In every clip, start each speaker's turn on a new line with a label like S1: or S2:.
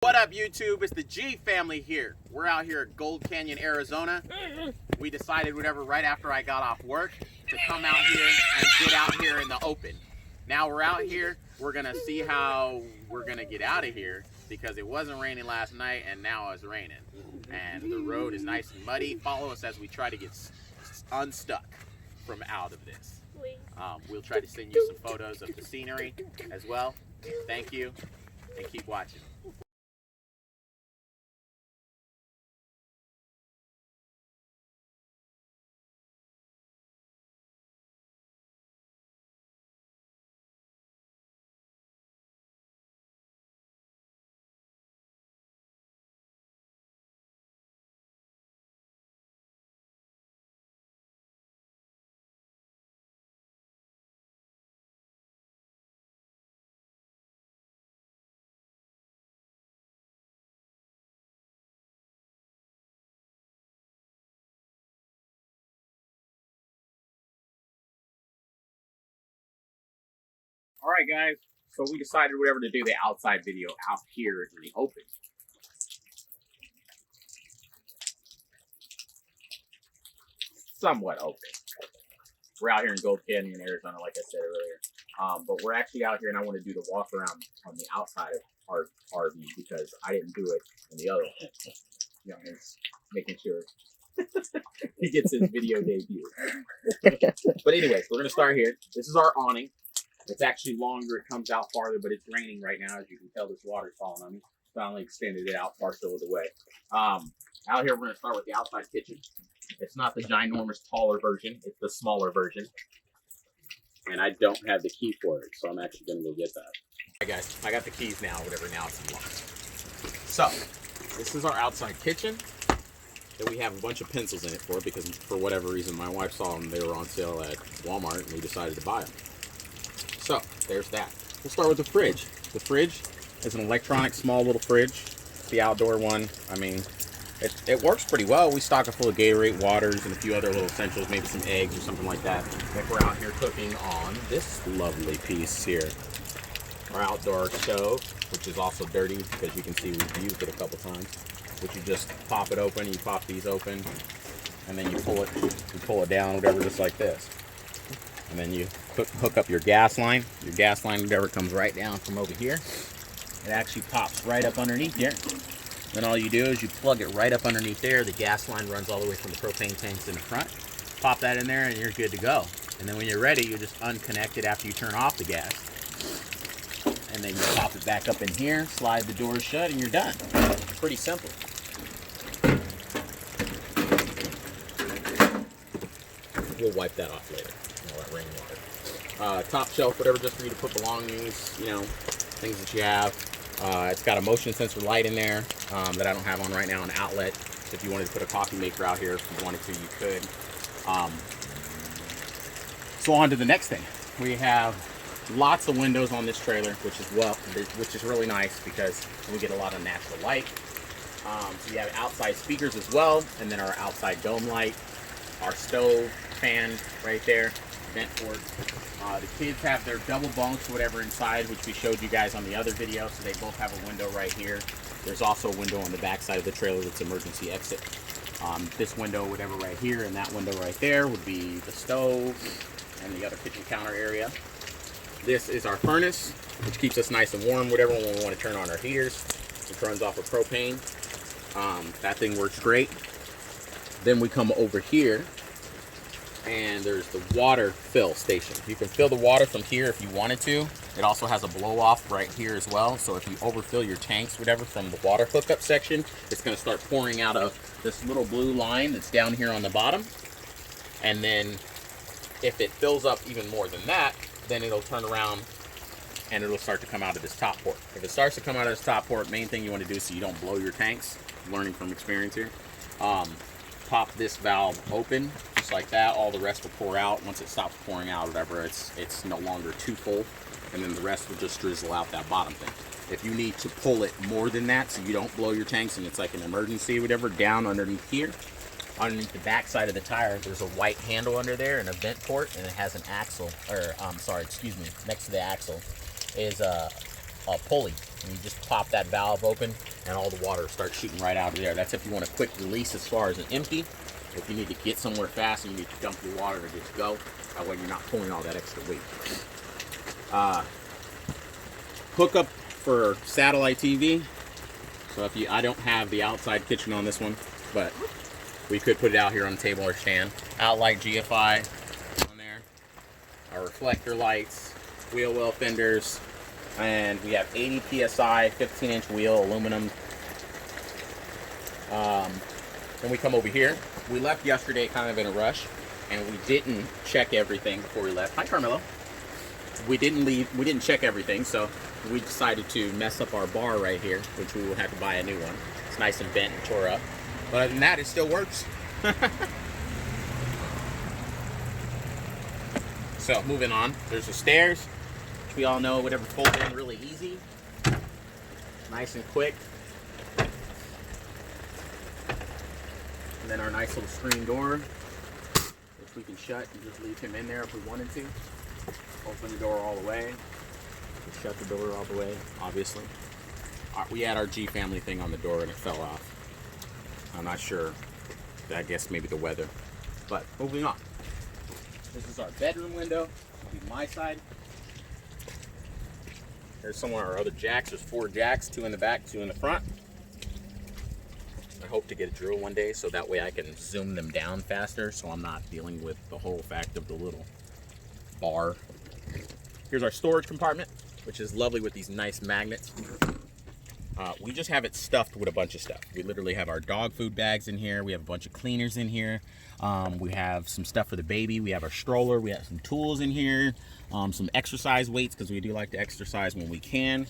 S1: What up, YouTube? It's the G family here. We're out here at Gold Canyon, Arizona. We decided whatever right after I got off work to come out here and get out here in the open. Now we're out here. We're gonna see how we're gonna get out of here because it wasn't raining last night and now it's raining. And the road is nice and muddy. Follow us as we try to get unstuck from out of this. We'll try to send you some photos of the scenery as well. Thank you and keep watching. All right, guys. So we decided whatever to do the outside video out here in the open. Somewhat open. We're out here in Gold Canyon, Arizona, like I said earlier. But we're actually out here, and I want to do the walk around on the outside of our RV because I didn't do it in the other one. You know, he's making sure he gets his video debut. But anyways, we're gonna start here. This is our awning. It's actually longer, it comes out farther, but it's raining right now. As you can tell, this water's falling on me. Finally extended it out partial of the way. Out here, we're gonna start with the outside kitchen. It's not the ginormous taller version, it's the smaller version. And I don't have the key for it, so I'm actually gonna go get that. Alright guys, I got the keys now, whatever, now it's unlocked. So, this is our outside kitchen that we have a bunch of pencils in it for because for whatever reason my wife saw them, they were on sale at Walmart and we decided to buy them. So, there's that. We'll start with the fridge. The fridge is an electronic small little fridge. It's the outdoor one. I mean, it works pretty well. We stock it full of Gatorade, waters, and a few other little essentials, maybe some eggs or something like that. If we're out here cooking on this lovely piece here. Our outdoor stove, which is also dirty because you can see we've used it a couple times. Which you just pop it open, you pop these open, and then you pull it down, whatever, just like this. And then you hook up your gas line. Your gas line, whatever, comes right down from over here. It actually pops right up underneath here. Then all you do is you plug it right up underneath there. The gas line runs all the way from the propane tanks in the front. Pop that in there and you're good to go. And then when you're ready, you just unconnect it after you turn off the gas. And then you pop it back up in here, slide the doors shut, and you're done. Pretty simple. We'll wipe that off later. All that rainwater. Top shelf, whatever, just for you to put belongings, you know, things that you have. It's got a motion sensor light in there that I don't have on right now, an outlet. So if you wanted to put a coffee maker out here, if you wanted to, you could. So on to the next thing. We have lots of windows on this trailer, which is really nice because we get a lot of natural light. So you have outside speakers as well, and then our outside dome light, our stove fan right there, vent port. The kids have their double bunks, whatever, inside, which we showed you guys on the other video. So they both have a window right here. There's also a window on the back side of the trailer that's emergency exit. This window, whatever, right here, and that window right there would be the stove and the other kitchen counter area. This is our furnace, which keeps us nice and warm, whatever, when we want to turn on our heaters. It runs off of propane. That thing works great. Then we come over here, and there's the water fill station. You can fill the water from here if you wanted to. It also has a blow off right here as well. So if you overfill your tanks, whatever, from the water hookup section, it's going to start pouring out of this little blue line that's down here on the bottom. And then if it fills up even more than that, then it'll turn around and it'll start to come out of this top port. If it starts to come out of this top port, main thing you want to do so you don't blow your tanks, learning from experience here, pop this valve open just like that. All the rest will pour out. Once it stops pouring out, whatever, it's no longer too full, and then the rest will just drizzle out that bottom thing. If you need to pull it more than that so you don't blow your tanks and it's like an emergency, whatever, down underneath here, underneath the back side of the tire, there's a white handle under there and a vent port, and it has an axle, or next to the axle is a pulley, and you just pop that valve open and all the water starts shooting right out of there. That's if you want a quick release as far as an empty. If you need to get somewhere fast and you need to dump your water and just go, that way you're not pulling all that extra weight. Hookup for satellite TV. So if you, I don't have the outside kitchen on this one, but we could put it out here on the table or stand. Outlight GFI on there. Our reflector lights, wheel well fenders, and we have 80 PSI, 15-inch wheel, aluminum. Then we come over here. We left yesterday kind of in a rush, and we didn't check everything before we left. Hi, Carmelo. We didn't check everything, so we decided to mess up our bar right here, which we will have to buy a new one. It's nice and bent and tore up. But other than that, it still works. So, moving on. There's the stairs, which we all know whatever fold in really easy. Nice and quick. And then our nice little screen door, which we can shut and just leave him in there if we wanted to. Open the door all the way. Shut the door all the way, obviously. We had our G family thing on the door and it fell off. I'm not sure. I guess maybe the weather. But moving on. This is our bedroom window. This will be my side. There's some of our other jacks. There's 4 jacks, 2 in the back, 2 in the front. I hope to get a drill one day so that way I can zoom them down faster so I'm not dealing with the whole fact of the little bar. Here's our storage compartment, which is lovely with these nice magnets. We just have it stuffed with a bunch of stuff. We literally have our dog food bags in here. We have a bunch of cleaners in here. We have some stuff for the baby. We have our stroller. We have some tools in here. Some exercise weights because we do like to exercise when we can.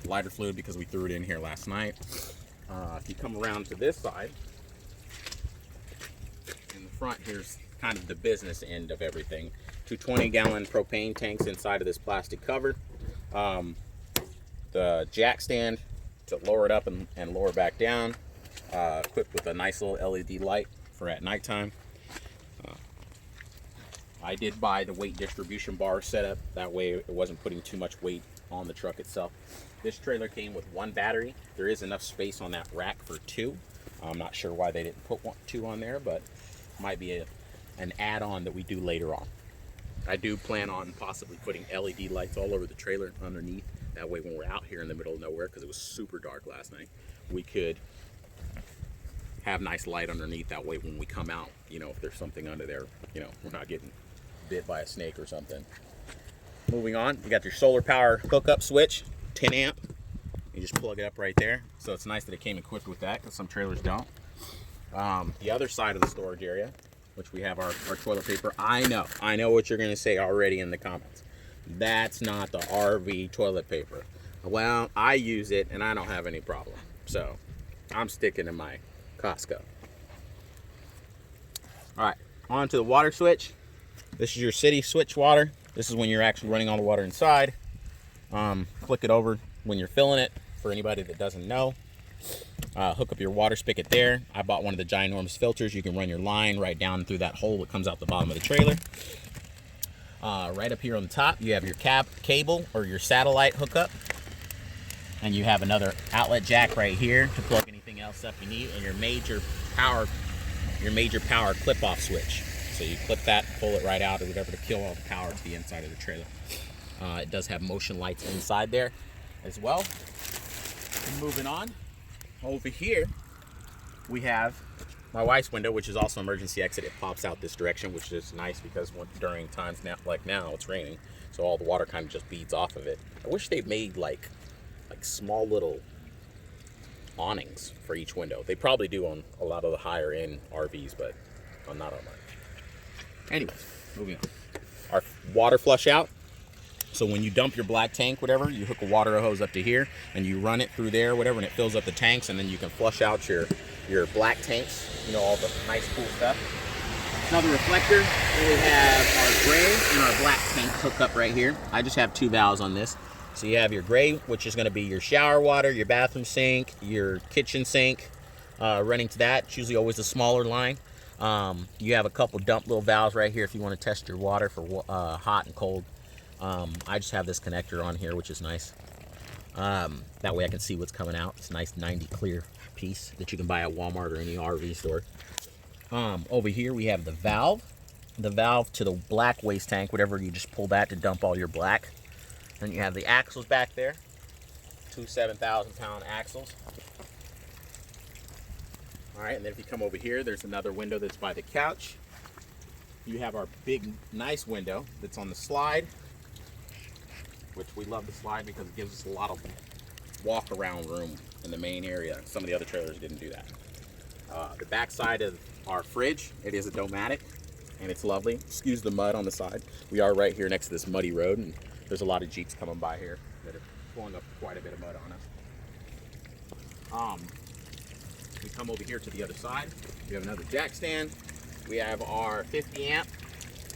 S1: Lighter fluid because we threw it in here last night. If you come around to this side, in the front, here's kind of the business end of everything. 2 20-gallon propane tanks inside of this plastic cover. The jack stand to lower it up and lower back down. Equipped with a nice little LED light for at nighttime. I did buy the weight distribution bar setup. That way it wasn't putting too much weight on the truck itself. This trailer came with 1 battery. There is enough space on that rack for 2. I'm not sure why they didn't put 2 on there, but might be an add-on that we do later on. I do plan on possibly putting LED lights all over the trailer underneath. That way when we're out here in the middle of nowhere, because it was super dark last night, we could have nice light underneath. That way when we come out, you know, if there's something under there, you know, we're not getting bit by a snake or something. Moving on, you got your solar power hookup switch, 10 amp. You just plug it up right there. So it's nice that it came equipped with that because some trailers don't. The other side of the storage area, which we have our toilet paper. I know what you're gonna say already in the comments. That's not the RV toilet paper. Well, I use it and I don't have any problem. So I'm sticking to my Costco. All right, on to the water switch. This is your city switch water. This is when you're actually running all the water inside. Click it over when you're filling it, for anybody that doesn't know. Hook up your water spigot there. I bought one of the ginormous filters. You can run your line right down through that hole that comes out the bottom of the trailer. Right up here on the top, you have your cable or your satellite hookup. And you have another outlet jack right here to plug anything else up you need, and your major power clip-off switch. So you clip that, pull it right out or whatever to kill all the power to the inside of the trailer. It does have motion lights inside there as well. And moving on, over here we have my wife's window, which is also emergency exit. It pops out this direction, which is nice because during times like now it's raining, so all the water kind of just beads off of it. I wish they made like small little awnings for each window. They probably do on a lot of the higher end RVs, but not on mine. Anyways, moving on. Our water flush out. So when you dump your black tank, whatever, you hook a water hose up to here and you run it through there, whatever, and it fills up the tanks, and then you can flush out your black tanks, you know, all the nice cool stuff. Another reflector. We have our gray and our black tank hooked up right here. I just have 2 valves on this. So you have your gray, which is going to be your shower water, your bathroom sink, your kitchen sink, running to that. It's usually always a smaller line. You have a couple dump little valves right here if you want to test your water for hot and cold. I just have this connector on here, which is nice. That way I can see what's coming out. It's a nice 90 clear piece that you can buy at Walmart or any RV store. Over here we have the valve to the black waste tank, whatever, you just pull that to dump all your black. Then you have the axles back there, two 7,000-pound axles. All right, and then if you come over here, there's another window that's by the couch. You have our big, nice window that's on the slide, which we love the slide because it gives us a lot of walk around room in the main area. Some of the other trailers didn't do that. The back side of our fridge, it is a Domatic, and it's lovely. Excuse the mud on the side. We are right here next to this muddy road, and there's a lot of Jeeps coming by here that are pulling up quite a bit of mud on us. We come over here to the other side. We have another jack stand. We have our 50 amp.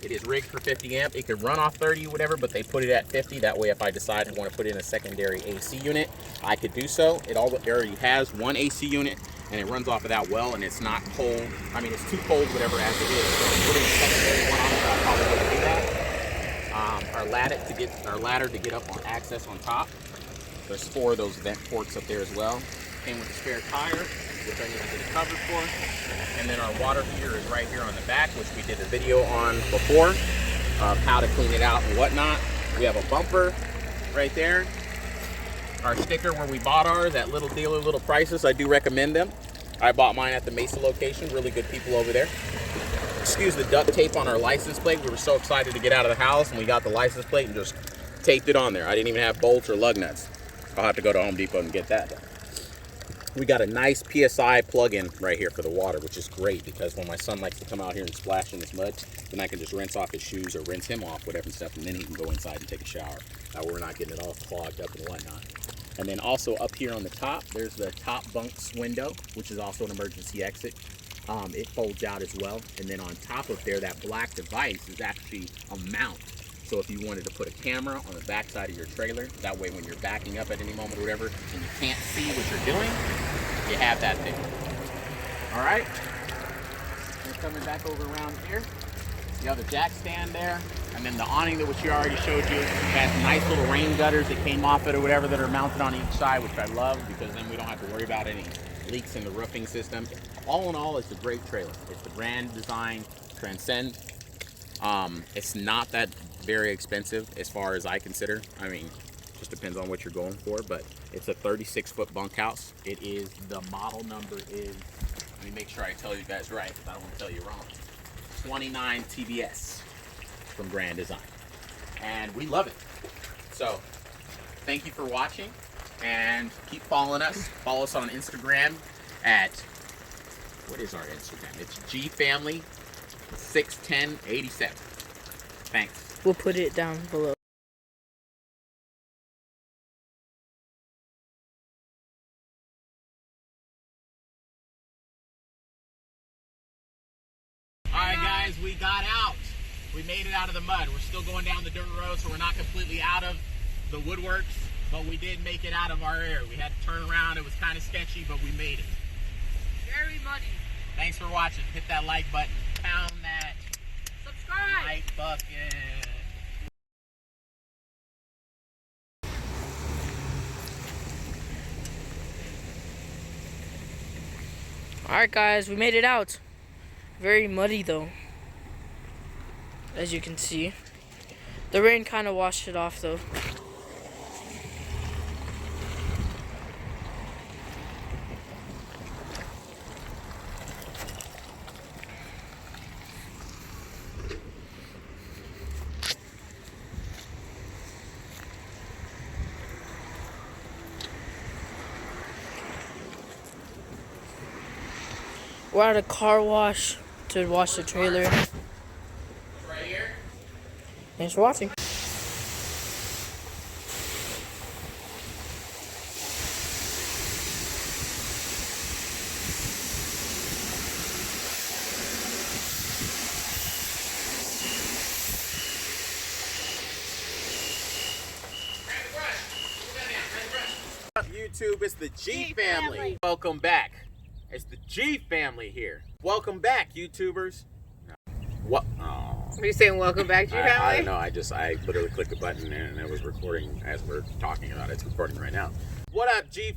S1: It is rigged for 50 amp. It could run off 30, whatever, but they put it at 50. That way, if I decide I want to put in a secondary AC unit, I could do so. It already has one AC unit, and it runs off of that well, and it's not cold. I mean, it's too cold, whatever, as it is. So putting a secondary one on it, I probably wouldn't do that. Our ladder to get up on access on top. There's 4 of those vent ports up there as well. Came with a spare tire, which I need to get it covered for. And then our water heater is right here on the back, which we did a video on before of how to clean it out and whatnot. We have a bumper right there. Our sticker where we bought ours at Little Dealer, Little Prices. I do recommend them. I bought mine at the Mesa location. Really good people over there. Excuse the duct tape on our license plate. We were so excited to get out of the house, and we got the license plate and just taped it on there. I didn't even have bolts or lug nuts. I'll have to go to Home Depot and get that done. We got a nice PSI plug-in right here for the water, which is great because when my son likes to come out here and splash in this mud, then I can just rinse off his shoes or rinse him off, whatever stuff, and then he can go inside and take a shower. That way we're not getting it all clogged up and whatnot. And then also up here on the top, there's the top bunks window, which is also an emergency exit. It folds out as well. And then on top of there, that black device is actually a mount. So if you wanted to put a camera on the back side of your trailer, that way when you're backing up at any moment or whatever, and you can't see what you're doing, you have that thing. All right. And coming back over around here, the other jack stand there, and then the awning that which you already showed you has nice little rain gutters that came off it or whatever that are mounted on each side, which I love because then we don't have to worry about any leaks in the roofing system. All in all, it's a great trailer. It's the Grand Design Transcend. It's not that very expensive as far as I consider. I mean, just depends on what you're going for, but it's a 36-foot bunkhouse. It is, the model number is, let me make sure I tell you guys right because I don't want to tell you wrong. 29 TBS from Grand Design. And we love it. So, thank you for watching and keep following us. Follow us on Instagram at, what is our Instagram? It's GFamily61087. Thanks.
S2: We'll put it down below.
S1: Alright guys, we got out. We made it out of the mud. We're still going down the dirt road, so we're not completely out of the woodworks, but we did make it out of our area. We had to turn around. It was kind of sketchy, but we made it.
S2: Very muddy.
S1: Thanks for watching. Hit that like button. Pound that
S2: Subscribe.
S1: like button.
S2: Alright guys, we made it out. Very muddy though, as you can see. The rain kind of washed it off though. We're at a car wash to wash the trailer.
S1: Right here.
S2: Thanks for watching.
S1: YouTube, it's the G family. Welcome back. It's the G family here. Welcome back, YouTubers. What? Oh.
S3: Are you saying welcome back to your
S4: I
S3: family?
S4: don't know. I literally clicked a button and it was recording as we're talking about it. It's recording right now. What up, G